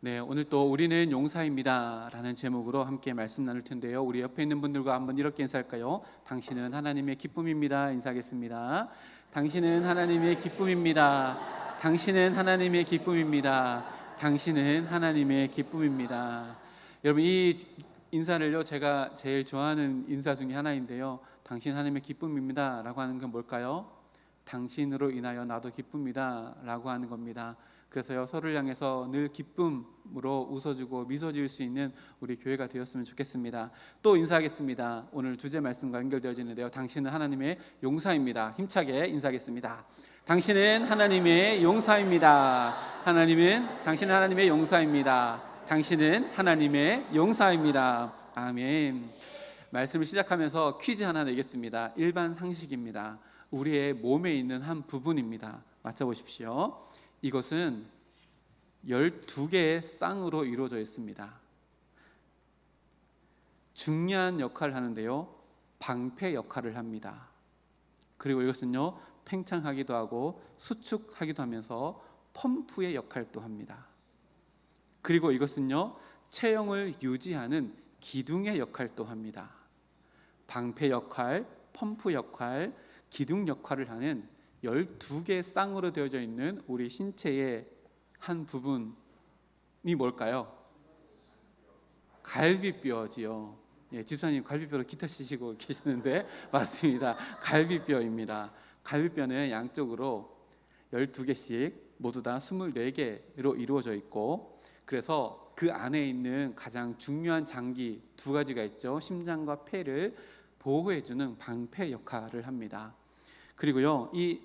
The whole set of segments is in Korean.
네, 오늘 또 우리는 용사입니다 라는 제목으로 함께 말씀 나눌 텐데요. 우리 옆에 있는 분들과 한번 이렇게 인사할까요? 당신은 하나님의 기쁨입니다. 인사하겠습니다. 당신은 하나님의 기쁨입니다. 당신은 하나님의 기쁨입니다. 당신은 하나님의 기쁨입니다. 여러분, 이 인사를요, 제가 제일 좋아하는 인사 중에 하나인데요. 당신 하나님의 기쁨입니다 라고 하는 건 뭘까요? 당신으로 인하여 나도 기쁩니다 라고 하는 겁니다. 그래서요, 서로를 향해서 늘 기쁨으로 웃어주고 미소 지을 수 있는 우리 교회가 되었으면 좋겠습니다. 또 인사하겠습니다. 오늘 주제 말씀과 연결되어지는데요. 당신은 하나님의 용사입니다. 힘차게 인사하겠습니다. 당신은 하나님의 용사입니다. 당신은 하나님의 용사입니다. 당신은 하나님의 용사입니다. 아멘. 말씀을 시작하면서 퀴즈 하나 내겠습니다. 일반 상식입니다. 우리의 몸에 있는 한 부분입니다. 맞춰보십시오. 이것은 12개의 쌍으로 이루어져 있습니다. 중요한 역할을 하는데요, 방패 역할을 합니다. 그리고 이것은요, 팽창하기도 하고 수축하기도 하면서 펌프의 역할도 합니다. 그리고 이것은요, 체형을 유지하는 기둥의 역할도 합니다. 방패 역할, 펌프 역할, 기둥 역할을 하는 12개의 쌍으로 되어져 있는 우리 신체의 한 부분이 뭘까요? 갈비뼈지요. 예, 집사님 갈비뼈로 기타 치시고 계시는데 맞습니다. 갈비뼈입니다. 갈비뼈는 양쪽으로 12개씩 모두 다 24개로 이루어져 있고, 그래서 그 안에 있는 가장 중요한 장기 두 가지가 있죠. 심장과 폐를 보호해주는 방패 역할을 합니다. 그리고요, 이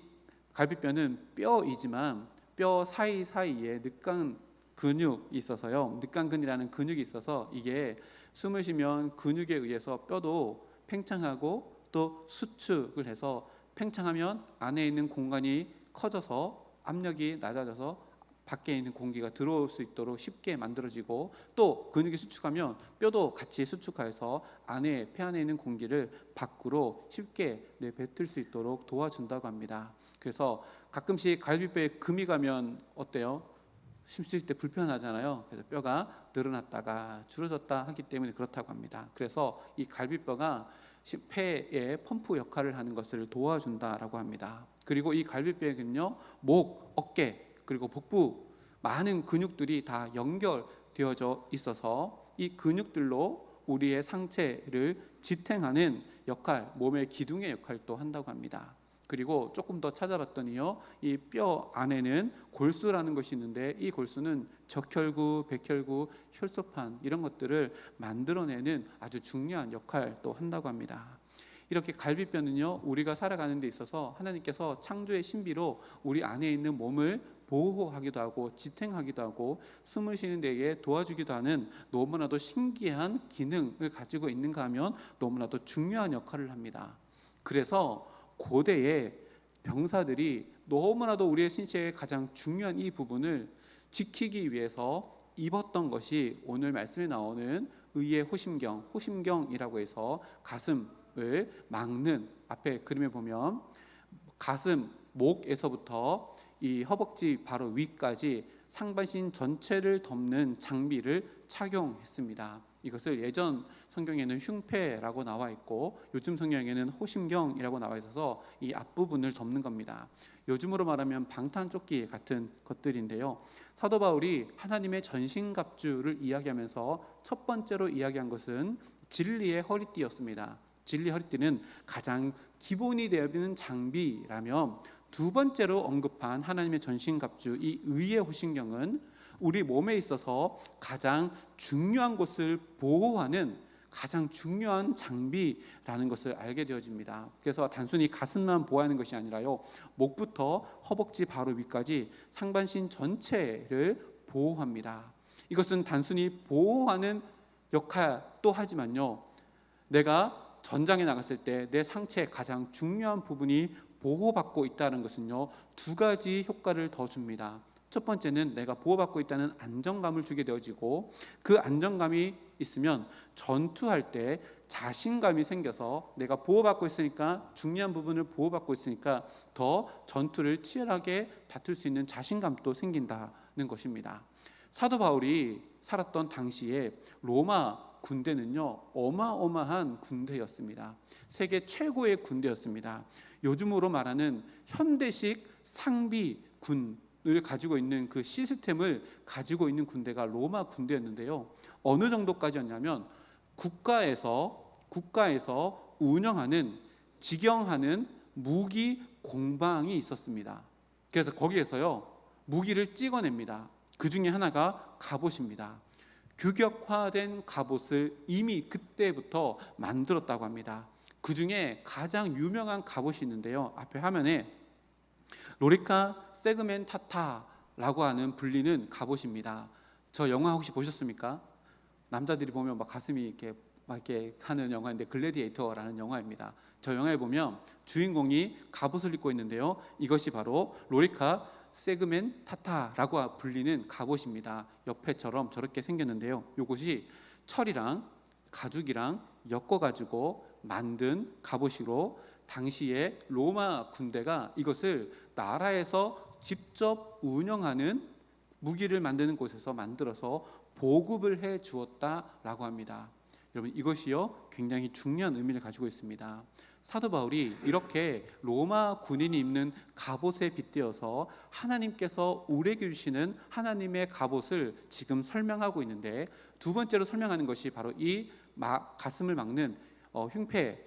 갈비뼈는 뼈이지만 뼈 사이사이에 늑간 근육이 있어서요, 늑간근이라는 근육이 있어서 이게 숨을 쉬면 근육에 의해서 뼈도 팽창하고 또 수축을 해서, 팽창하면 안에 있는 공간이 커져서 압력이 낮아져서 밖에 있는 공기가 들어올 수 있도록 쉽게 만들어지고, 또 근육이 수축하면 뼈도 같이 수축해서 폐 안에 있는 공기를 밖으로 쉽게 내뱉을 수 있도록 도와준다고 합니다. 그래서 가끔씩 갈비뼈에 금이 가면 어때요? 숨 쉴 때 불편하잖아요. 그래서 뼈가 늘어났다가 줄어졌다 하기 때문에 그렇다고 합니다. 그래서 이 갈비뼈가 폐의 펌프 역할을 하는 것을 도와준다라고 합니다. 그리고 이 갈비뼈에는요, 목, 어깨, 그리고 복부 많은 근육들이 다 연결되어져 있어서 이 근육들로 우리의 상체를 지탱하는 역할, 몸의 기둥의 역할도 한다고 합니다. 그리고 조금 더 찾아봤더니요, 이 뼈 안에는 골수라는 것이 있는데, 이 골수는 적혈구, 백혈구, 혈소판 이런 것들을 만들어내는 아주 중요한 역할도 한다고 합니다. 이렇게 갈비뼈는요, 우리가 살아가는 데 있어서 하나님께서 창조의 신비로 우리 안에 있는 몸을 보호하기도 하고 지탱하기도 하고 숨을 쉬는 데에 도와주기도 하는 너무나도 신기한 기능을 가지고 있는가 하면 너무나도 중요한 역할을 합니다. 그래서 고대의 병사들이 너무나도 우리의 신체의 가장 중요한 이 부분을 지키기 위해서 입었던 것이 오늘 말씀에 나오는 의의 호심경이라고 해서 가슴을 막는, 앞에 그림에 보면 가슴, 목에서부터 이 허벅지 바로 위까지 상반신 전체를 덮는 장비를 착용했습니다. 이것을 예전 성경에는 흉패라고 나와 있고 요즘 성경에는 호심경이라고 나와 있어서 이 앞부분을 덮는 겁니다. 요즘으로 말하면 방탄조끼 같은 것들인데요, 사도 바울이 하나님의 전신갑주를 이야기하면서 첫 번째로 이야기한 것은 진리의 허리띠였습니다. 진리의 허리띠는 가장 기본이 되어 있는 장비라면, 두 번째로 언급한 하나님의 전신갑주, 이 의의 호심경은 우리 몸에 있어서 가장 중요한 것을 보호하는 가장 중요한 장비라는 것을 알게 되어집니다. 그래서 단순히 가슴만 보호하는 것이 아니라요, 목부터 허벅지 바로 위까지 상반신 전체를 보호합니다. 이것은 단순히 보호하는 역할도 하지만요, 내가 전장에 나갔을 때 내 상체의 가장 중요한 부분이 보호받고 있다는 것은요, 두 가지 효과를 더 줍니다. 첫 번째는 내가 보호받고 있다는 안정감을 주게 되어지고, 그 안정감이 있으면 전투할 때 자신감이 생겨서 내가 보호받고 있으니까, 중요한 부분을 보호받고 있으니까 더 전투를 치열하게 다툴 수 있는 자신감도 생긴다는 것입니다. 사도 바울이 살았던 당시에 로마 군대는요, 어마어마한 군대였습니다. 세계 최고의 군대였습니다. 요즘으로 말하는 현대식 상비 군을 가지고 있는 그 시스템을 가지고 있는 군대가 로마 군대였는데요. 어느 정도까지였냐면 국가에서 운영하는, 직영하는 무기 공방이 있었습니다. 그래서 거기에서요, 무기를 찍어냅니다. 그 중에 하나가 갑옷입니다. 규격화된 갑옷을 이미 그때부터 만들었다고 합니다. 그 중에 가장 유명한 갑옷이 있는데요, 앞에 화면에 로리카 세그멘타타라고 하는 불리는 갑옷입니다. 저 영화 혹시 보셨습니까? 남자들이 보면 막 가슴이 이렇게 하는 영화인데, 글래디에이터라는 영화입니다. 저 영화에 보면 주인공이 갑옷을 입고 있는데요, 이것이 바로 로리카 세그멘타타라고 불리는 갑옷입니다. 옆에처럼 저렇게 생겼는데요, 이것이 철이랑 가죽이랑 엮어가지고 만든 갑옷으로 당시에 로마 군대가 이것을 나라에서 직접 운영하는 무기를 만드는 곳에서 만들어서 보급을 해 주었다라고 합니다. 여러분, 이것이요, 굉장히 중요한 의미를 가지고 있습니다. 사도 바울이 이렇게 로마 군인이 입는 갑옷에 빗대어서 하나님께서 우리에게 주시는 하나님의 갑옷을 지금 설명하고 있는데, 두 번째로 설명하는 것이 바로 이 가슴을 막는 흉패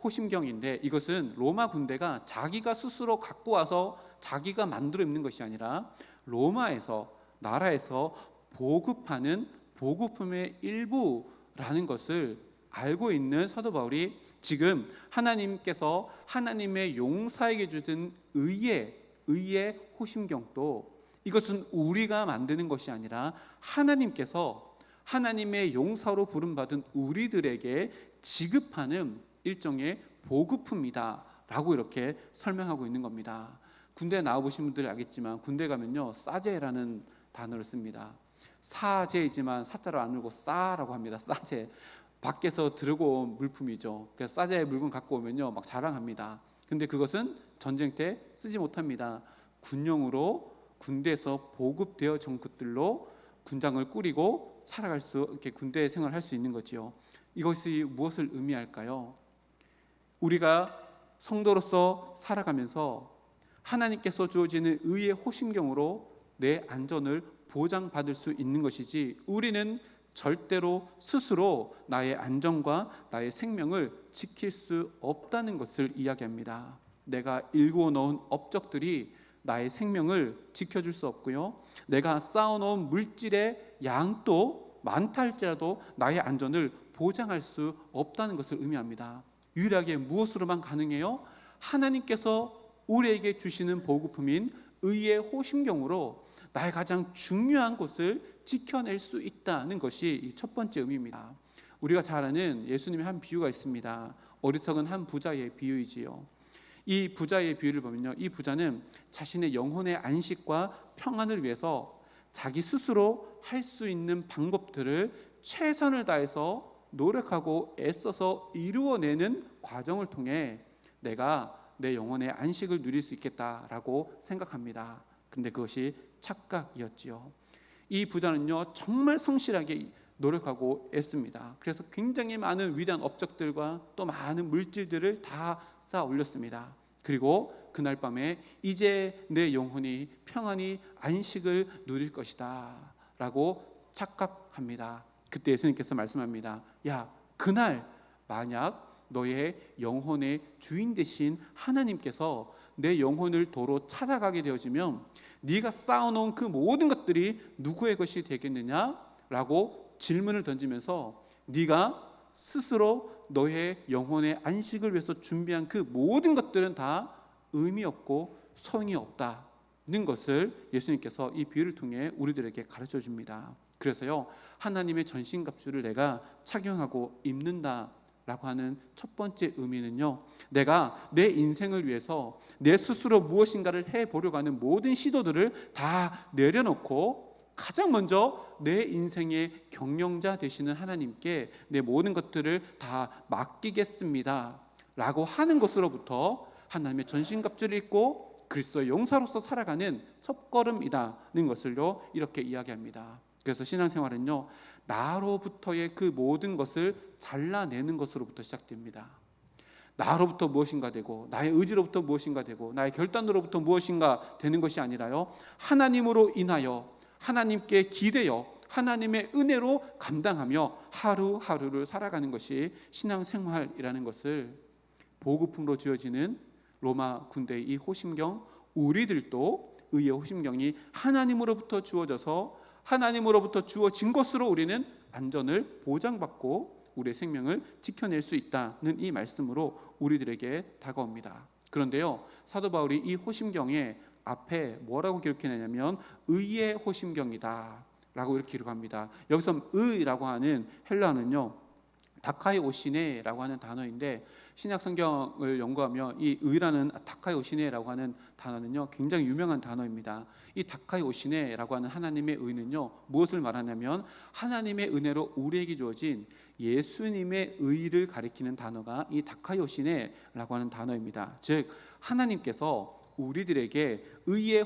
호심경인데, 이것은 로마 군대가 자기가 스스로 갖고 와서 자기가 만들어 입는 것이 아니라 로마에서, 나라에서 보급하는 보급품의 일부라는 것을 알고 있는 사도 바울이 지금 하나님께서 하나님의 용사에게 주신 의의 호심경도, 이것은 우리가 만드는 것이 아니라 하나님께서 하나님의 용사로 부름받은 우리들에게 지급하는 일종의 보급품이다 라고 이렇게 설명하고 있는 겁니다. 군대 나와보신 분들이 알겠지만, 군대 가면요, 싸제라는 단어를 씁니다. 사제이지만 사자로 안 울고 싸라고 합니다. 싸제, 밖에서 들고 온 물품이죠. 그래서 싸제 물건 갖고 오면요, 막 자랑합니다. 근데 그것은 전쟁 때 쓰지 못합니다. 군용으로 군대에서 보급되어 준 것들로 군장을 꾸리고 살아갈 수, 이렇게 군대 생활을 할 수 있는 거지요. 이것이 무엇을 의미할까요? 우리가 성도로서 살아가면서 하나님께서 주어지는 의의 호심경으로 내 안전을 보장받을 수 있는 것이지, 우리는 절대로 스스로 나의 안전과 나의 생명을 지킬 수 없다는 것을 이야기합니다. 내가 일구어 놓은 업적들이 나의 생명을 지켜줄 수 없고요, 내가 쌓아놓은 물질의 양도 많다 할지라도 나의 안전을 보장할 수 없다는 것을 의미합니다. 유일하게 무엇으로만 가능해요? 하나님께서 우리에게 주시는 보급품인 의의 호심경으로 나의 가장 중요한 것을 지켜낼 수 있다는 것이 첫 번째 의미입니다. 우리가 잘 아는 예수님의 한 비유가 있습니다. 어리석은 한 부자의 비유이지요. 이 부자의 비유를 보면요, 이 부자는 자신의 영혼의 안식과 평안을 위해서 자기 스스로 할 수 있는 방법들을 최선을 다해서 노력하고 애써서 이루어내는 과정을 통해 내가 내 영혼의 안식을 누릴 수 있겠다라고 생각합니다. 근데 그것이 착각이었지요. 이 부자는요, 정말 성실하게 노력하고 애씁니다. 그래서 굉장히 많은 위대한 업적들과 또 많은 물질들을 다 쌓아 올렸습니다. 그리고 그날 밤에 이제 내 영혼이 평안히 안식을 누릴 것이다 라고 착각합니다. 그때 예수님께서 말씀합니다. 야, 그날 만약 너의 영혼의 주인 되신 하나님께서 내 영혼을 도로 찾아가게 되어지면 네가 쌓아놓은 그 모든 것들이 누구의 것이 되겠느냐? 라고 질문을 던지면서 네가 스스로 너의 영혼의 안식을 위해서 준비한 그 모든 것들은 다 의미 없고 소용이 없다는 것을 예수님께서 이 비유를 통해 우리들에게 가르쳐 줍니다. 그래서요, 하나님의 전신갑주를 내가 착용하고 입는다 라고 하는 첫 번째 의미는요, 내가 내 인생을 위해서 내 스스로 무엇인가를 해보려고 하는 모든 시도들을 다 내려놓고 가장 먼저 내 인생의 경영자 되시는 하나님께 내 모든 것들을 다 맡기겠습니다 라고 하는 것으로부터 하나님의 전신갑주를 입고 그리스도의 용사로서 살아가는 첫걸음이라는 것을요 이렇게 이야기합니다. 그래서 신앙생활은요 나로부터의 그 모든 것을 잘라내는 것으로부터 시작됩니다. 나로부터 무엇인가 되고 나의 의지로부터 무엇인가 되고 나의 결단으로부터 무엇인가 되는 것이 아니라요 하나님으로 인하여 하나님께 기대어 하나님의 은혜로 감당하며 하루하루를 살아가는 것이 신앙생활이라는 것을 보급품으로 주어지는 로마 군대의 이 호심경, 우리들도 의의 호심경이 하나님으로부터 주어져서 하나님으로부터 주어진 것으로 우리는 안전을 보장받고 우리의 생명을 지켜낼 수 있다는 이 말씀으로 우리들에게 다가옵니다. 그런데요 사도 바울이 이 호심경의 앞에 뭐라고 기록해내냐면 의의 호심경이다 라고 이렇게 기록합니다. 여기서 의라고 하는 헬라어는요 다카이오시네라고 하는 단어인데 신약 성경을 연구하면 이 의라는 다카이오시네라고 하는 단어는요 굉장히 유명한 단어입니다. 이 다카이오시네라고 하는 하나님의 의는요 무엇을 말하냐면 하나님의 은혜로 우리에게 주어진 예수님의 의를 가리키는 단어가 이 다카이오시네라고 하는 단어입니다. 즉 하나님께서 우리들에게 의의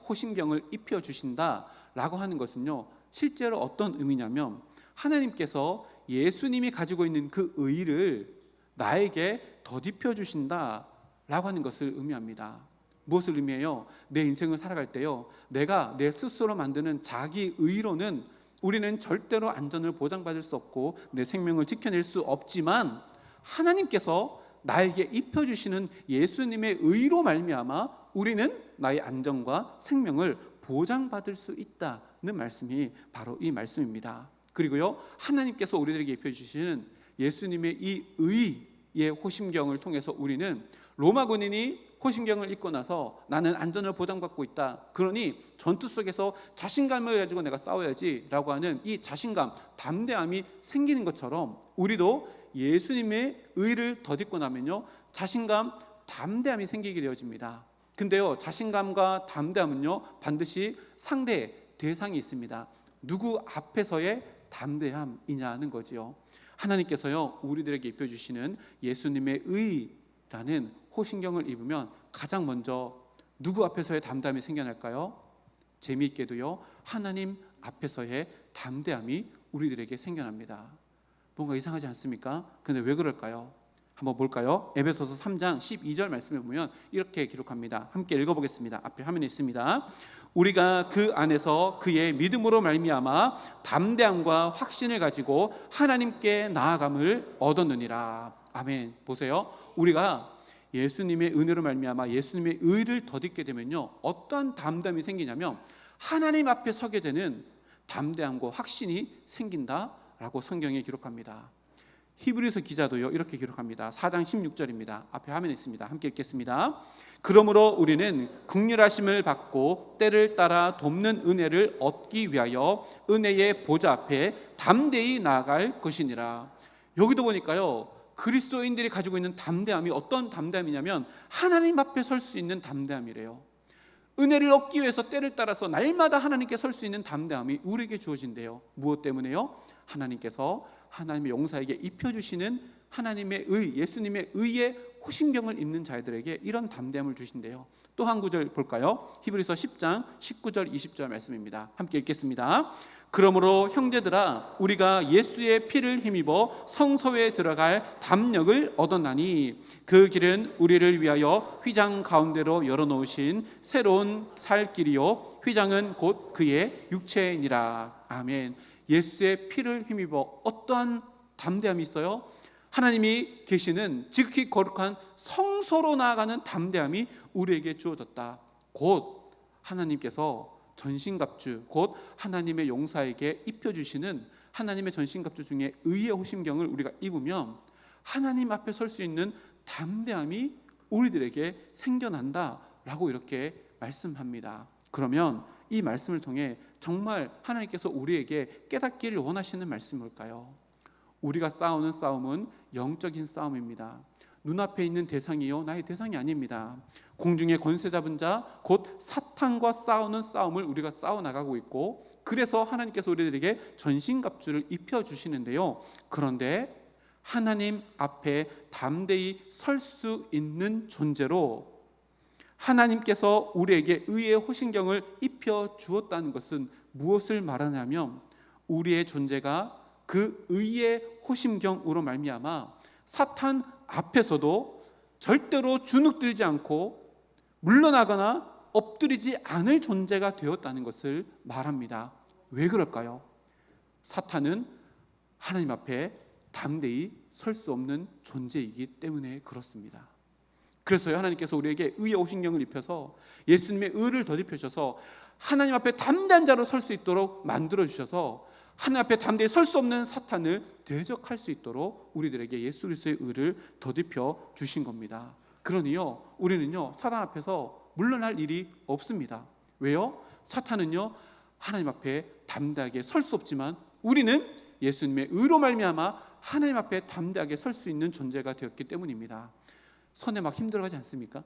호심경을 입혀주신다라고 하는 것은요 실제로 어떤 의미냐면 하나님께서 예수님이 가지고 있는 그 의를 나에게 덧입혀 주신다라고 하는 것을 의미합니다. 무엇을 의미해요? 내 인생을 살아갈 때요 내가 내 스스로 만드는 자기 의로는 우리는 절대로 안전을 보장받을 수 없고 내 생명을 지켜낼 수 없지만 하나님께서 나에게 입혀주시는 예수님의 의로 말미암아 우리는 나의 안전과 생명을 보장받을 수 있다는 말씀이 바로 이 말씀입니다. 그리고요 하나님께서 우리들에게 입혀주시는 예수님의 이 의의 호심경을 통해서 우리는 로마 군인이 호심경을 입고 나서 나는 안전을 보장받고 있다 그러니 전투 속에서 자신감을 가지고 내가 싸워야지 라고 하는 이 자신감, 담대함이 생기는 것처럼 우리도 예수님의 의를 덧입고 나면요 자신감, 담대함이 생기게 되어집니다. 근데요 자신감과 담대함은요 반드시 상대 대상이 있습니다. 누구 앞에서의 담대함이냐는 거지요. 하나님께서요 우리들에게 입혀주시는 예수님의 의라는 호심경을 입으면 가장 먼저 누구 앞에서의 담대함이 생겨날까요? 재미있게도요 하나님 앞에서의 담대함이 우리들에게 생겨납니다. 뭔가 이상하지 않습니까? 근데 왜 그럴까요? 한번 볼까요? 에베소서 3장 12절 말씀을 보면 이렇게 기록합니다. 함께 읽어보겠습니다. 앞에 화면에 있습니다. 우리가 그 안에서 그의 믿음으로 말미암아 담대함과 확신을 가지고 하나님께 나아감을 얻었느니라. 아멘. 보세요. 우리가 예수님의 은혜로 말미암아 예수님의 의를 덧입게 되면요 어떤 담대함이 생기냐면 하나님 앞에 서게 되는 담대함과 확신이 생긴다라고 성경에 기록합니다. 히브리서 기자도요 이렇게 기록합니다. 4장 16절입니다. 앞에 화면에 있습니다. 함께 읽겠습니다. 그러므로 우리는 긍휼하심을 받고 때를 따라 돕는 은혜를 얻기 위하여 은혜의 보좌 앞에 담대히 나아갈 것이니라. 여기도 보니까요 그리스도인들이 가지고 있는 담대함이 어떤 담대함이냐면 하나님 앞에 설 수 있는 담대함이래요. 은혜를 얻기 위해서 때를 따라서 날마다 하나님께 설 수 있는 담대함이 우리에게 주어진대요. 무엇 때문에요? 하나님께서 하나님의 용사에게 입혀주시는 하나님의 의, 예수님의 의의 호심경을 입는 자들에게 이런 담대함을 주신대요. 또 한 구절 볼까요? 히브리서 10장 19절 20절 말씀입니다. 함께 읽겠습니다. 그러므로 형제들아 우리가 예수의 피를 힘입어 성소에 들어갈 담력을 얻었나니 그 길은 우리를 위하여 휘장 가운데로 열어놓으신 새로운 살 길이요 휘장은 곧 그의 육체니라. 아멘. 예수의 피를 힘입어 어떠한 담대함이 있어요? 하나님이 계시는 지극히 거룩한 성소로 나아가는 담대함이 우리에게 주어졌다. 곧 하나님께서 전신갑주, 곧 하나님의 용사에게 입혀주시는 하나님의 전신갑주 중에 의의 호심경을 우리가 입으면 하나님 앞에 설 수 있는 담대함이 우리들에게 생겨난다라고 이렇게 말씀합니다. 그러면 이 말씀을 통해 정말 하나님께서 우리에게 깨닫기를 원하시는 말씀이 뭘까요? 우리가 싸우는 싸움은 영적인 싸움입니다. 눈앞에 있는 대상이요 나의 대상이 아닙니다. 공중의 권세 잡은 자 곧 사탄과 싸우는 싸움을 우리가 싸워나가고 있고 그래서 하나님께서 우리들에게 전신갑주를 입혀주시는데요. 그런데 하나님 앞에 담대히 설 수 있는 존재로 하나님께서 우리에게 의의 호신경을 입혀 주었다는 것은 무엇을 말하냐면 우리의 존재가 그 의의 호신경으로 말미암아 사탄 앞에서도 절대로 주눅들지 않고 물러나거나 엎드리지 않을 존재가 되었다는 것을 말합니다. 왜 그럴까요? 사탄은 하나님 앞에 담대히 설 수 없는 존재이기 때문에 그렇습니다. 그래서요, 하나님께서 우리에게 의의 호신경을 입혀서 예수님의 의를 덧입혀 주셔서 하나님 앞에 담대한 자로 설 수 있도록 만들어 주셔서 하나님 앞에 담대히 설 수 없는 사탄을 대적할 수 있도록 우리들에게 예수 그리스도의 의를 덧입혀 주신 겁니다. 그러니요, 우리는요 사탄 앞에서 물러날 일이 없습니다. 왜요? 사탄은요 하나님 앞에 담대하게 설 수 없지만 우리는 예수님의 의로 말미암아 하나님 앞에 담대하게 설 수 있는 존재가 되었기 때문입니다. 손에 막 힘들어하지 않습니까?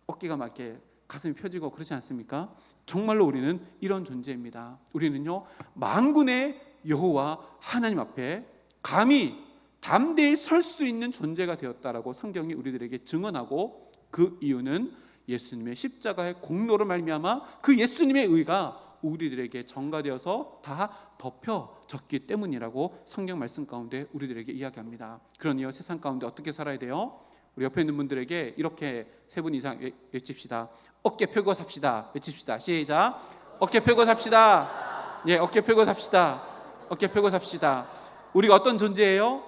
어깨가 막 이렇게 가슴이 펴지고 그렇지 않습니까? 정말로 우리는 이런 존재입니다. 우리는요 만군의 여호와 하나님 앞에 감히 담대히 설 수 있는 존재가 되었다라고 성경이 우리들에게 증언하고, 그 이유는 예수님의 십자가의 공로로 말미암아 그 예수님의 의가 우리들에게 전가되어서 다 덮여졌기 때문이라고 성경 말씀 가운데 우리들에게 이야기합니다. 그러니요 세상 가운데 어떻게 살아야 돼요? 우리 옆에 있는 분들에게 이렇게 세 분 이상 외칩시다. 어깨 펴고 삽시다. 외칩시다. 시작. 어깨 펴고 삽시다. 예, 어깨 펴고 삽시다. 어깨 펴고 삽시다. 우리가 어떤 존재예요?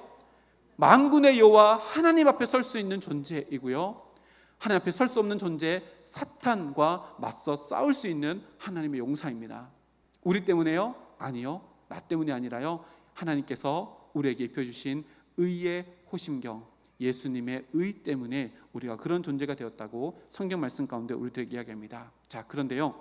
만군의 여호와 하나님 앞에 설 수 있는 존재이고요, 하나님 앞에 설 수 없는 존재 사탄과 맞서 싸울 수 있는 하나님의 용사입니다. 우리 때문에요? 아니요, 나 때문이 아니라요, 하나님께서 우리에게 입혀주신 의의 호심경, 예수님의 의 때문에 우리가 그런 존재가 되었다고 성경 말씀 가운데 우리들에게 이야기합니다. 자, 그런데요,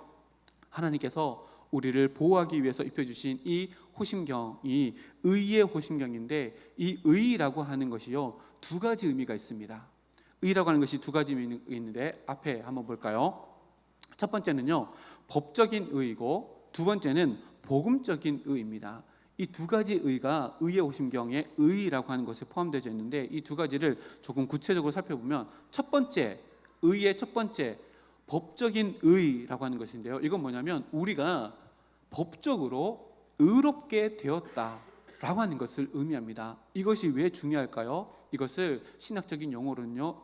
하나님께서 우리를 보호하기 위해서 입혀주신 이 호심경이 의의 호심경인데, 이 의라고 하는 것이요 두 가지 의미가 있습니다. 의라고 하는 것이 두 가지 의미가 있는데 앞에 한번 볼까요? 첫 번째는요 법적인 의이고, 두 번째는 복음적인 의입니다. 이 두 가지 의가 의의 호심경에 의라고 하는 것에 포함되어 있는데, 이 두 가지를 조금 구체적으로 살펴보면, 첫 번째 의의 첫 번째 법적인 의라고 하는 것인데요, 이건 뭐냐면 우리가 법적으로 의롭게 되었다라고 하는 것을 의미합니다. 이것이 왜 중요할까요? 이것을 신학적인 용어로는요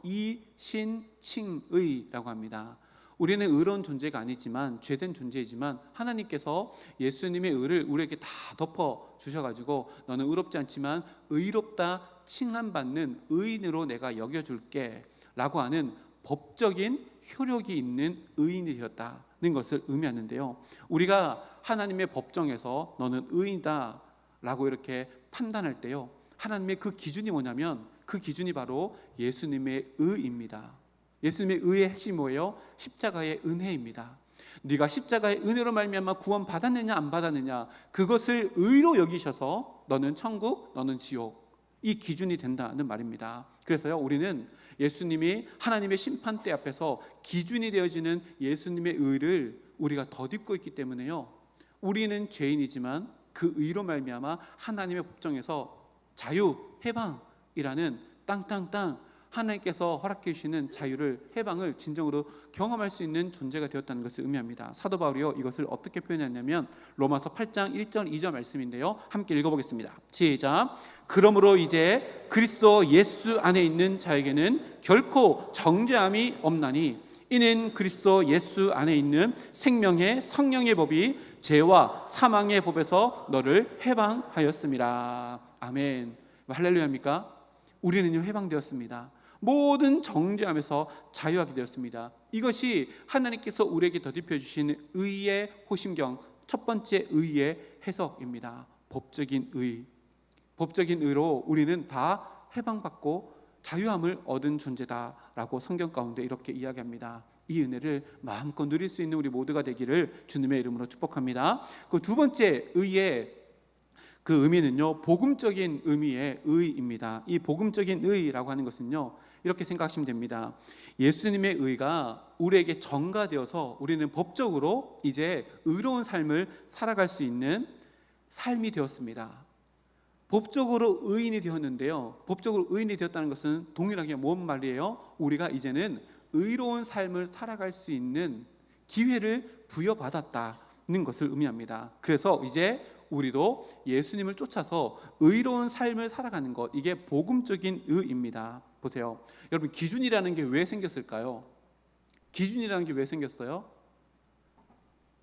이신칭의라고 합니다. 우리는 의로운 존재가 아니지만 죄된 존재이지만 하나님께서 예수님의 의를 우리에게 다 덮어 주셔가지고 너는 의롭지 않지만 의롭다 칭함받는 의인으로 내가 여겨줄게 라고 하는 법적인 효력이 있는 의인이 되었다는 것을 의미하는데요, 우리가 하나님의 법정에서 너는 의인이다 라고 이렇게 판단할 때요, 하나님의 그 기준이 뭐냐면 그 기준이 바로 예수님의 의입니다. 예수님의 의의 핵심이 뭐예요? 십자가의 은혜입니다. 네가 십자가의 은혜로 말미암아 구원 받았느냐 안 받았느냐, 그것을 의로 여기셔서 너는 천국, 너는 지옥, 이 기준이 된다는 말입니다. 그래서요 우리는 예수님이 하나님의 심판대 앞에서 기준이 되어지는 예수님의 의를 우리가 덧입고 있기 때문에요, 우리는 죄인이지만 그 의로 말미암아 하나님의 법정에서 자유, 해방이라는 땅땅땅 하나님께서 허락해 주시는 자유를, 해방을 진정으로 경험할 수 있는 존재가 되었다는 것을 의미합니다. 사도 바울이요 이것을 어떻게 표현했냐면 로마서 8장 1절 2절 말씀인데요, 함께 읽어보겠습니다. 시작. 그러므로 이제 그리스도 예수 안에 있는 자에게는 결코 정죄함이 없나니 이는 그리스도 예수 안에 있는 생명의 성령의 법이 죄와 사망의 법에서 너를 해방하였습니다. 아멘. 할렐루야입니까? 우리는요 해방되었습니다. 모든 정죄함에서 자유하게 되었습니다. 이것이 하나님께서 우리에게 덧입혀 주신 의의 호심경, 첫 번째 의의 해석입니다. 법적인 의, 법적인 의로 우리는 다 해방받고 자유함을 얻은 존재다라고 성경 가운데 이렇게 이야기합니다. 이 은혜를 마음껏 누릴 수 있는 우리 모두가 되기를 주님의 이름으로 축복합니다. 그 두 번째 의의 그 의미는요 복음적인 의미의 의입니다. 이 복음적인 의라고 하는 것은요 이렇게 생각하시면 됩니다. 예수님의 의가 우리에게 전가되어서 우리는 법적으로 이제 의로운 삶을 살아갈 수 있는 삶이 되었습니다. 법적으로 의인이 되었는데요, 법적으로 의인이 되었다는 것은 동일하게 뭔 말이에요? 우리가 이제는 의로운 삶을 살아갈 수 있는 기회를 부여받았다는 것을 의미합니다. 그래서 이제 우리도 예수님을 쫓아서 의로운 삶을 살아가는 것, 이게 복음적인 의입니다. 보세요, 여러분, 기준이라는 게 왜 생겼을까요? 기준이라는 게 왜 생겼어요?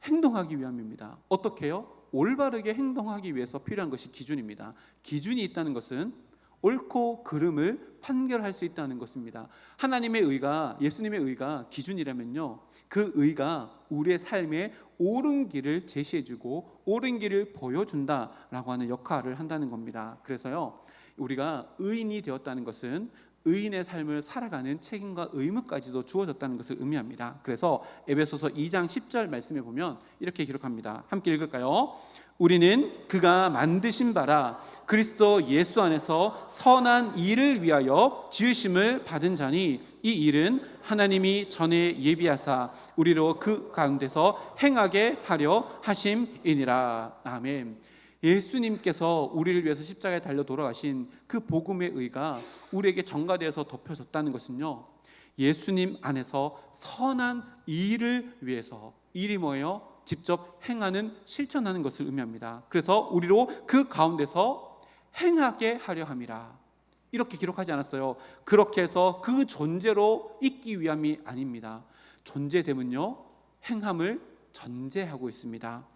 행동하기 위함입니다. 어떻게 해요? 올바르게 행동하기 위해서 필요한 것이 기준입니다. 기준이 있다는 것은 옳고 그름을 판결할 수 있다는 것입니다. 하나님의 의가, 예수님의 의가 기준이라면요, 그 의가 우리의 삶에 옳은 길을 제시해주고 옳은 길을 보여준다라고 하는 역할을 한다는 겁니다. 그래서요, 우리가 의인이 되었다는 것은 의인의 삶을 살아가는 책임과 의무까지도 주어졌다는 것을 의미합니다. 그래서 에베소서 2장 10절 말씀에 보면 이렇게 기록합니다. 함께 읽을까요? 우리는 그가 만드신 바라 그리스도 예수 안에서 선한 일을 위하여 지으심을 받은 자니 이 일은 하나님이 전에 예비하사 우리로 그 가운데서 행하게 하려 하심이니라. 아멘. 예수님께서 우리를 위해서 십자가에 달려 돌아가신 그 복음의 의가 우리에게 전가되어서 덮여졌다는 것은요, 예수님 안에서 선한 일을 위해서, 일이 뭐예요? 직접 행하는, 실천하는 것을 의미합니다. 그래서 우리로 그 가운데서 행하게 하려 함이라, 이렇게 기록하지 않았어요. 그렇게 해서 그 존재로 있기 위함이 아닙니다. 존재됨은요, 행함을 전제하고 있습니다.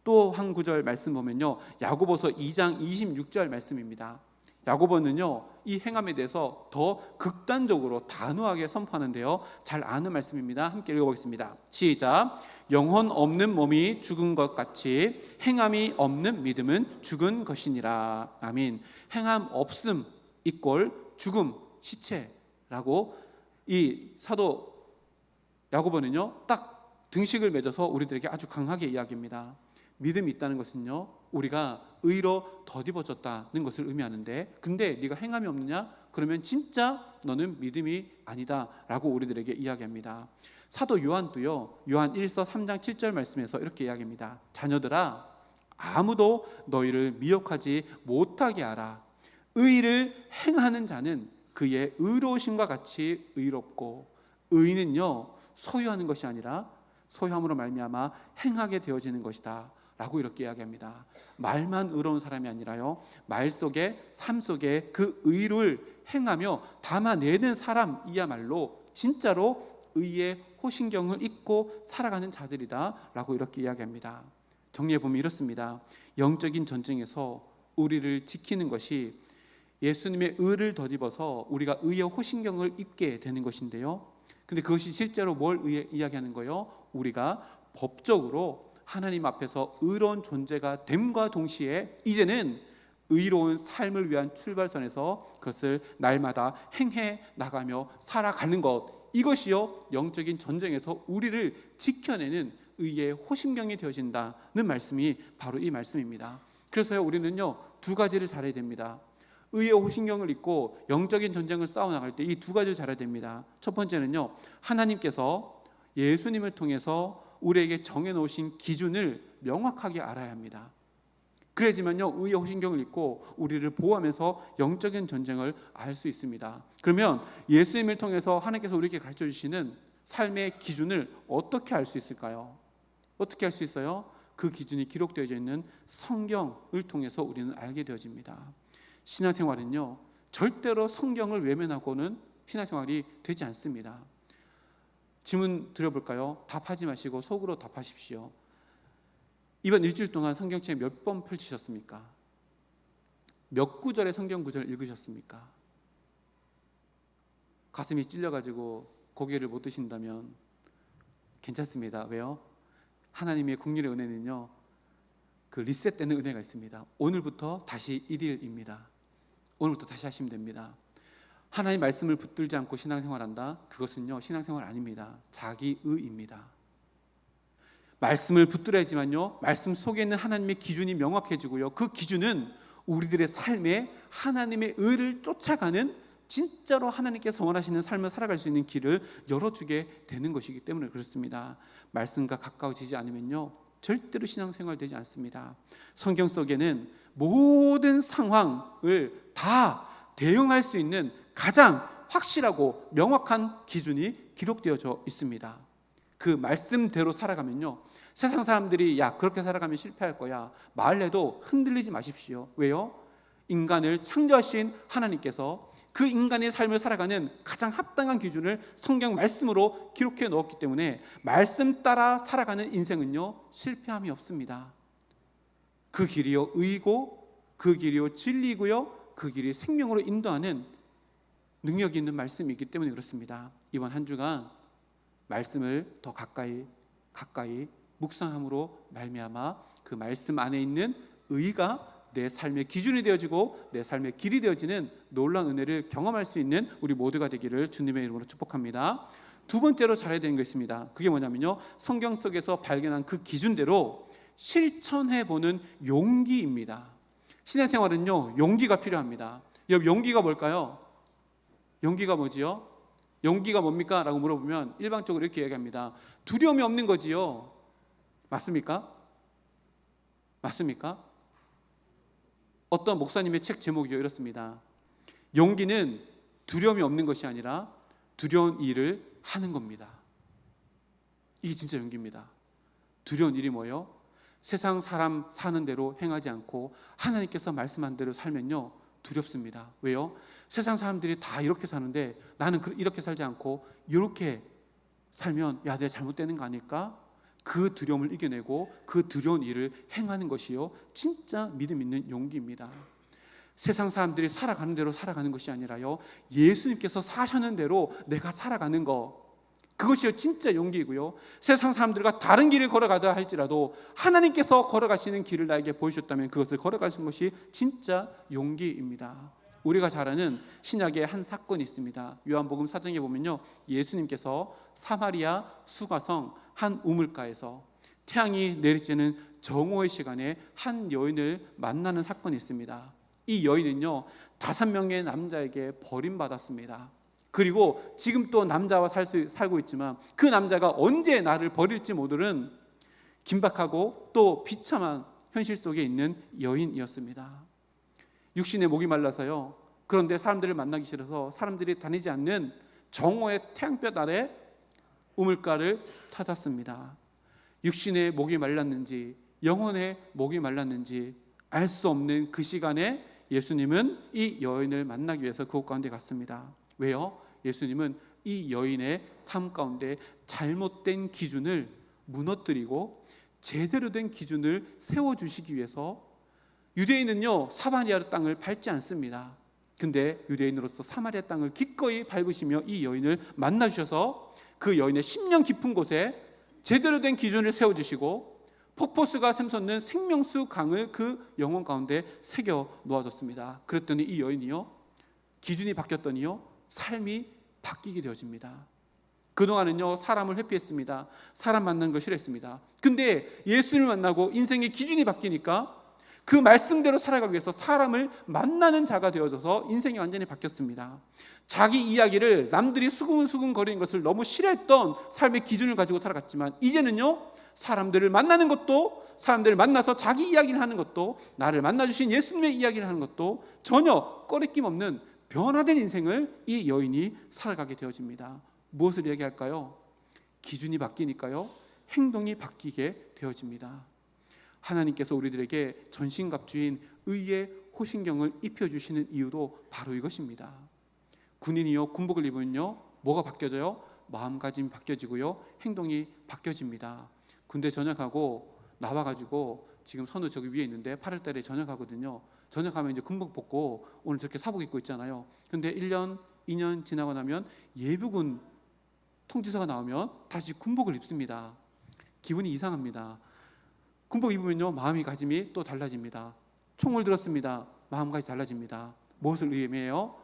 또 한 구절 말씀 보면요, 야고보서 2장 26절 말씀입니다. 야고보는요, 이 행함에 대해서 더 극단적으로 단호하게 선포하는데요, 잘 아는 말씀입니다. 함께 읽어보겠습니다. 시작. 영혼 없는 몸이 죽은 것 같이 행함이 없는 믿음은 죽은 것이니라. 아멘. 행함 없음 이꼴 죽음, 시체라고 이 사도 야고보는요, 딱 등식을 맺어서 우리들에게 아주 강하게 이야기합니다. 믿음이 있다는 것은요, 우리가 의로 덧입어졌다는 것을 의미하는데, 근데 네가 행함이 없느냐? 그러면 진짜 너는 믿음이 아니다 라고 우리들에게 이야기합니다. 사도 요한도요, 요한 1서 3장 7절 말씀에서 이렇게 이야기합니다. 자녀들아, 아무도 너희를 미혹하지 못하게 하라. 의를 행하는 자는 그의 의로우심과 같이 의롭고, 의는요, 소유하는 것이 아니라 소유함으로 말미암아 행하게 되어지는 것이다 라고 이렇게 이야기합니다. 말만 의로운 사람이 아니라요, 말 속에, 삶 속에 그 의를 행하며 담아내는 사람이야말로 진짜로 의의 호신경을 잊고 살아가는 자들이다 라고 이렇게 이야기합니다. 정리해보면 이렇습니다. 영적인 전쟁에서 우리를 지키는 것이 예수님의 의를 덧입어서 우리가 의의 호신경을 입게 되는 것인데요, 근데 그것이 실제로 뭘 이야기하는 거예요? 우리가 법적으로 하나님 앞에서 의로운 존재가 됨과 동시에 이제는 의로운 삶을 위한 출발선에서 그것을 날마다 행해 나가며 살아가는 것, 이것이요, 영적인 전쟁에서 우리를 지켜내는 의의 호심경이 되어진다는 말씀이 바로 이 말씀입니다. 그래서요, 우리는요, 두 가지를 잘해야 됩니다. 의의 호신경을 입고 영적인 전쟁을 싸워나갈 때 이 두 가지를 잘해야 됩니다. 첫 번째는요, 하나님께서 예수님을 통해서 우리에게 정해놓으신 기준을 명확하게 알아야 합니다. 그래야지만요, 의의 호신경을 입고 우리를 보호하면서 영적인 전쟁을 알 수 있습니다. 그러면 예수님을 통해서 하나님께서 우리에게 가르쳐주시는 삶의 기준을 어떻게 알 수 있을까요? 어떻게 알 수 있어요? 그 기준이 기록되어 있는 성경을 통해서 우리는 알게 되어집니다. 신앙생활은요, 절대로 성경을 외면하고는 신앙생활이 되지 않습니다. 질문 드려볼까요? 답하지 마시고 속으로 답하십시오. 이번 일주일 동안 성경책 몇 번 펼치셨습니까? 몇 구절의 성경 구절을 읽으셨습니까? 가슴이 찔려가지고 고개를 못 드신다면 괜찮습니다. 왜요? 하나님의 긍휼의 은혜는요, 그 리셋되는 은혜가 있습니다. 오늘부터 다시 1일입니다. 오늘부터 다시 하시면 됩니다. 하나님 말씀을 붙들지 않고 신앙생활한다? 그것은요, 신앙생활 아닙니다. 자기의입니다. 말씀을 붙들어야지만요, 말씀 속에 있는 하나님의 기준이 명확해지고요, 그 기준은 우리들의 삶에 하나님의 의를 쫓아가는, 진짜로 하나님께서 원하시는 삶을 살아갈 수 있는 길을 열어주게 되는 것이기 때문에 그렇습니다. 말씀과 가까워지지 않으면요, 절대로 신앙생활 되지 않습니다. 성경 속에는 모든 상황을 다 대응할 수 있는 가장 확실하고 명확한 기준이 기록되어져 있습니다. 그 말씀대로 살아가면요, 세상 사람들이 야 그렇게 살아가면 실패할 거야 말해도 흔들리지 마십시오. 왜요? 인간을 창조하신 하나님께서 그 인간의 삶을 살아가는 가장 합당한 기준을 성경 말씀으로 기록해 놓았기 때문에 말씀 따라 살아가는 인생은요 실패함이 없습니다. 그 길이요 의고, 그 길이요 진리고요, 그 길이 생명으로 인도하는 능력이 있는 말씀이기 때문에 그렇습니다. 이번 한 주간 말씀을 더 가까이 묵상함으로 말미암아 그 말씀 안에 있는 의가 내 삶의 기준이 되어지고 내 삶의 길이 되어지는 놀라운 은혜를 경험할 수 있는 우리 모두가 되기를 주님의 이름으로 축복합니다. 두 번째로 잘해야 되는 게 있습니다. 그게 뭐냐면요, 성경 속에서 발견한 그 기준대로 실천해보는 용기입니다. 신의 생활은요 용기가 필요합니다. 여러분, 용기가 뭘까요? 용기가 뭐지요? 용기가 뭡니까? 라고 물어보면 일반적으로 이렇게 얘기합니다. 두려움이 없는 거지요. 맞습니까? 맞습니까? 어떤 목사님의 책 제목이 이렇습니다. 용기는 두려움이 없는 것이 아니라 두려운 일을 하는 겁니다. 이게 진짜 용기입니다. 두려운 일이 뭐예요? 세상 사람 사는 대로 행하지 않고 하나님께서 말씀한 대로 살면요 두렵습니다. 왜요? 세상 사람들이 다 이렇게 사는데 나는 이렇게 살지 않고 이렇게 살면 야 내가 잘못되는 거 아닐까? 그 두려움을 이겨내고 그 두려운 일을 행하는 것이요 진짜 믿음 있는 용기입니다. 세상 사람들이 살아가는 대로 살아가는 것이 아니라요 예수님께서 사셨는 대로 내가 살아가는 거, 그것이요 진짜 용기이고요. 세상 사람들과 다른 길을 걸어가다 할지라도 하나님께서 걸어가시는 길을 나에게 보여주셨다면 그것을 걸어가신 것이 진짜 용기입니다. 우리가 잘 아는 신약의 한 사건이 있습니다. 요한복음 4장에 보면요 예수님께서 사마리아 수가성 한 우물가에서 태양이 내리쬐는 정오의 시간에 한 여인을 만나는 사건이 있습니다. 이 여인은요 5명의 남자에게 버림받았습니다. 그리고 지금 또 남자와 살고 있지만 그 남자가 언제 나를 버릴지 모르는 긴박하고 또 비참한 현실 속에 있는 여인이었습니다. 육신의 목이 말라서요 그런데 사람들을 만나기 싫어서 사람들이 다니지 않는 정오의 태양볕 아래 우물가를 찾았습니다. 육신의 목이 말랐는지 영혼의 목이 말랐는지 알 수 없는 그 시간에 예수님은 이 여인을 만나기 위해서 그곳 가운데 갔습니다. 왜요? 예수님은 이 여인의 삶 가운데 잘못된 기준을 무너뜨리고 제대로 된 기준을 세워주시기 위해서 유대인은요 사마리아 땅을 밟지 않습니다. 근데 유대인으로서 사마리아 땅을 기꺼이 밟으시며 이 여인을 만나주셔서 그 여인의 10년 깊은 곳에 제대로 된 기준을 세워주시고 폭포수가 샘솟는 생명수 강을 그 영혼 가운데 새겨 놓아줬습니다. 그랬더니 이 여인이요 기준이 바뀌었더니요 삶이 바뀌게 되어집니다. 그동안은요 사람을 회피했습니다. 사람 만나는 걸 싫어했습니다. 근데 예수를 만나고 인생의 기준이 바뀌니까 그 말씀대로 살아가기 위해서 사람을 만나는 자가 되어져서 인생이 완전히 바뀌었습니다. 자기 이야기를 남들이 수근수근 거리는 것을 너무 싫어했던 삶의 기준을 가지고 살아갔지만 이제는요 사람들을 만나는 것도, 사람들을 만나서 자기 이야기를 하는 것도, 나를 만나주신 예수님의 이야기를 하는 것도 전혀 꺼리낌 없는 변화된 인생을 이 여인이 살아가게 되어집니다. 무엇을 얘기할까요? 기준이 바뀌니까요 행동이 바뀌게 되어집니다. 하나님께서 우리들에게 전신갑주인 의의 호신경을 입혀주시는 이유도 바로 이것입니다. 군인이요 군복을 입으면요 뭐가 바뀌어져요? 마음가짐이 바뀌어지고요 행동이 바뀌어집니다. 군대 전역하고 나와가지고 지금 선우 저기 위에 있는데 8월 달에 전역하거든요. 전역하면 이제 군복 벗고 오늘 저렇게 사복 입고 있잖아요. 근데 1년 2년 지나고 나면 예비군 통지서가 나오면 다시 군복을 입습니다. 기분이 이상합니다. 군복 입으면요 마음가짐이 또 달라집니다. 총을 들었습니다. 마음가짐이 달라집니다. 무엇을 의미해요?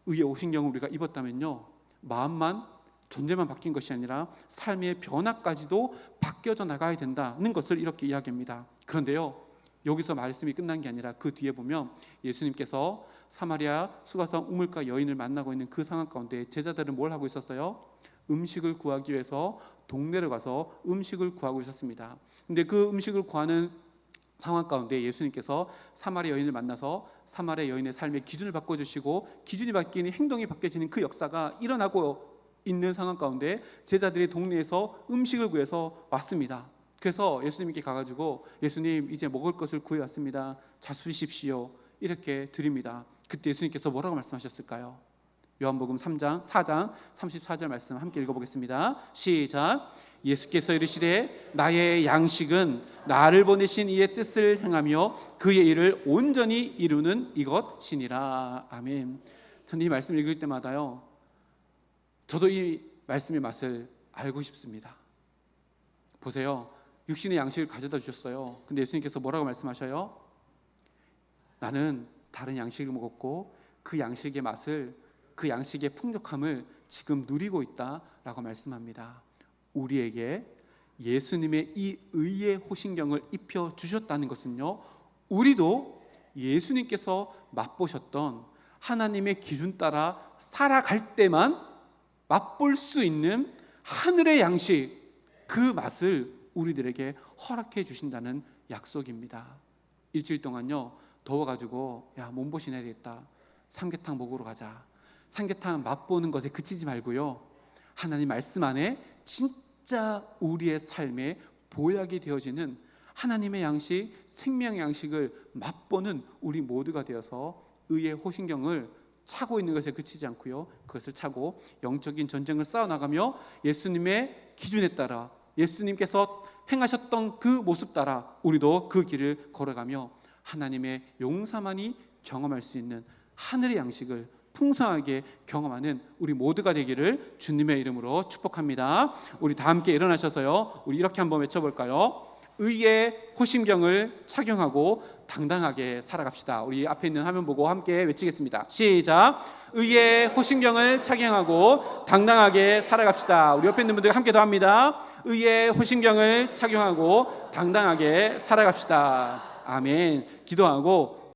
의의 오신경을 우리가 입었다면요 마음만 존재만 바뀐 것이 아니라 삶의 변화까지도 바뀌어져 나가야 된다는 것을 이렇게 이야기합니다. 그런데요 여기서 말씀이 끝난 게 아니라 그 뒤에 보면 예수님께서 사마리아 수가성 우물가 여인을 만나고 있는 그 상황 가운데 제자들은 뭘 하고 있었어요? 음식을 구하기 위해서 동네로 가서 음식을 구하고 있었습니다. 근데 그 음식을 구하는 상황 가운데 예수님께서 사마리아 여인을 만나서 사마리아 여인의 삶의 기준을 바꿔주시고 기준이 바뀌는 행동이 바뀌어지는 그 역사가 일어나고 있는 상황 가운데 제자들이 동네에서 음식을 구해서 왔습니다. 그래서 예수님께 가가지고 예수님 이제 먹을 것을 구해왔습니다. 잡수십시오. 이렇게 드립니다. 그때 예수님께서 뭐라고 말씀하셨을까요? 요한복음 4장 34절 말씀 함께 읽어보겠습니다. 시작. 예수께서 이르시되 나의 양식은 나를 보내신 이의 뜻을 행하며 그의 일을 온전히 이루는 이것이니라. 아멘. 저는 이 말씀 읽을 때마다요, 저도 이 말씀의 맛을 알고 싶습니다. 보세요. 육신의 양식을 가져다 주셨어요. 근데 예수님께서 뭐라고 말씀하셔요? 나는 다른 양식을 먹었고 그 양식의 맛을, 그 양식의 풍족함을 지금 누리고 있다라고 말씀합니다. 우리에게 예수님의 이 의의 호신경을 입혀 주셨다는 것은요, 우리도 예수님께서 맛보셨던 하나님의 기준 따라 살아갈 때만 맛볼 수 있는 하늘의 양식, 그 맛을 우리들에게 허락해 주신다는 약속입니다. 일주일 동안요, 더워가지고 야, 몸보신 해야 되겠다, 삼계탕 먹으러 가자. 삼계탕 맛보는 것에 그치지 말고요, 하나님 말씀 안에 진짜 우리의 삶에 보약이 되어지는 하나님의 양식, 생명의 양식을 맛보는 우리 모두가 되어서 의의 호신경을 차고 있는 것에 그치지 않고요, 그것을 차고 영적인 전쟁을 싸워나가며 예수님의 기준에 따라, 예수님께서 행하셨던 그 모습 따라 우리도 그 길을 걸어가며 하나님의 용사만이 경험할 수 있는 하늘의 양식을 풍성하게 경험하는 우리 모두가 되기를 주님의 이름으로 축복합니다. 우리 다 함께 일어나셔서요, 우리 이렇게 한번 외쳐볼까요? 의의 호심경을 착용하고 당당하게 살아갑시다. 우리 앞에 있는 화면 보고 함께 외치겠습니다. 시작. 의의 호심경을 착용하고 당당하게 살아갑시다. 우리 옆에 있는 분들 함께 더 합니다. 의의 호심경을 착용하고 당당하게 살아갑시다. 아멘. 기도하고